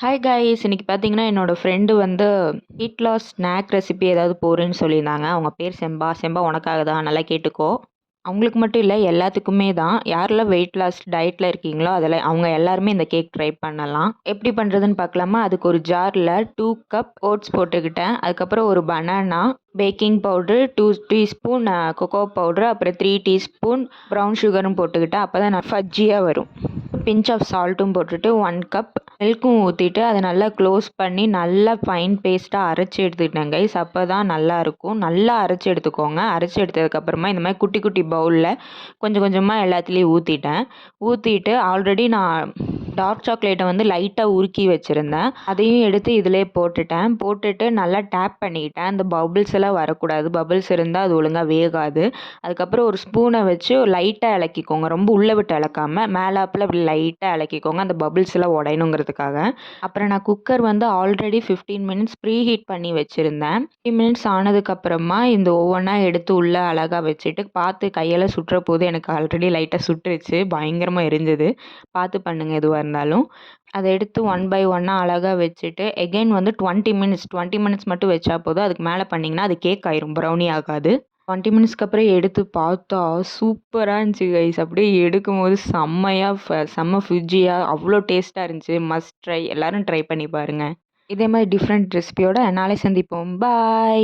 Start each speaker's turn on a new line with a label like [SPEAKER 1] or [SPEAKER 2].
[SPEAKER 1] Hi guys! இன்னைக்கு பார்த்தீங்கன்னா, என்னோட ஃப்ரெண்டு வந்து வெயிட் லாஸ் ஸ்நாக் ரெசிபி ஏதாவது போடுறேன்னு சொல்லியிருந்தாங்க. அவங்க பேர் செம்பா. செம்பா உனக்காக தான் நல்லா கேட்டுக்கோ. அவங்களுக்கு மட்டும் இல்ல, எல்லாத்துக்குமே தான். யாரெல்லாம் வெயிட் லாஸ் டயட்ல இருக்கீங்களோ, அதில அவங்க எல்லாருமே இந்த கேக் ட்ரை பண்ணலாம். எப்படி பண்ணுறதுன்னு பார்க்கலாமா? அதுக்கு ஒரு ஜார்ல 2 கப் ஓட்ஸ் போட்டுக்கிட்டேன். அதுக்கப்புறம் ஒரு banana, baking powder 2 teaspoon cocoa powder, அப்புறம் 3 டீஸ்பூன் ப்ரவுன் சுகரும் போட்டுக்கிட்டேன். அப்போ தான் ஃபஜ்ஜியா வரும். பிஞ்ச் ஆஃப் சால்ட்டும் போட்டுட்டு 1 கப் மில்க்கும் ஊற்றிட்டு அதை நல்லா க்ளோஸ் பண்ணி நல்லா ஃபைன் பேஸ்ட்டாக அரைச்சி எடுத்துக்கிட்டேன் கைஸ். அப்போ தான் நல்லாயிருக்கும். நல்லா அரைச்சி எடுத்துக்கோங்க. அரைச்சி எடுத்ததுக்கப்புறமா இந்த மாதிரி குட்டி குட்டி பவுலில் கொஞ்சம் கொஞ்சமாக எல்லாத்துலேயும் ஊற்றிட்டு ஆல்ரெடி நான் டார்க் சாக்லேட்டை வந்து லைட்டாக உருக்கி வச்சுருந்தேன். அதையும் எடுத்து இதிலே போட்டுட்டு நல்லா டேப் பண்ணிக்கிட்டேன். அந்த பபுள்ஸ் எல்லாம் வரக்கூடாது. பபுள்ஸ் இருந்தால் அது ஒழுங்காக வேகாது. அதுக்கப்புறம் ஒரு ஸ்பூனை வச்சு லைட்டாக இலக்கிக்கோங்க. ரொம்ப உள்ளே விட்டு இலக்காமல் மேலாப்பில் அப்படி லைட்டாக இலக்கிக்கோங்க, அந்த பபுள்ஸ் எல்லாம் உடையணுங்கிறதுக்காக. அப்புறம் நான் குக்கர் வந்து ஆல்ரெடி 15 மினிட்ஸ் ப்ரீ ஹீட் பண்ணி வச்சுருந்தேன். 15 மினிட்ஸ் ஆனதுக்கப்புறமா இந்த ஒவ்வொன்றா எடுத்து உள்ளே அழகாக வச்சுட்டு பார்த்து கையெல்லாம் சுட்டுற போது எனக்கு ஆல்ரெடி லைட்டாக சுட்டுருச்சு. பயங்கரமாக எரிஞ்சுது. பார்த்து பண்ணுங்கள் எதுவாக இருந்தாலும். அதை எடுத்து ஒன் பை ஒன்னாக அழகாக வச்சுட்டு எகெயின் வந்து 20 மினிட்ஸ் மட்டும் வச்சா போதும். அதுக்கு மேலே பண்ணிங்கன்னா அது கேக் ஆயிரும், ப்ரௌனி ஆகாது. 20 மினிட்ஸ்க்கு அப்புறம் எடுத்து பார்த்தா சூப்பராக இருந்துச்சு கைஸ். அப்படியே எடுக்கும்போது செம்ம ஃபுஜியாக அவ்வளோ டேஸ்ட்டாக இருந்துச்சு. Must try. எல்லோரும் ட்ரை பண்ணி பாருங்கள். இதே மாதிரி டிஃப்ரெண்ட் ரெசிபியோட நாளை சந்திப்போம். பாய்.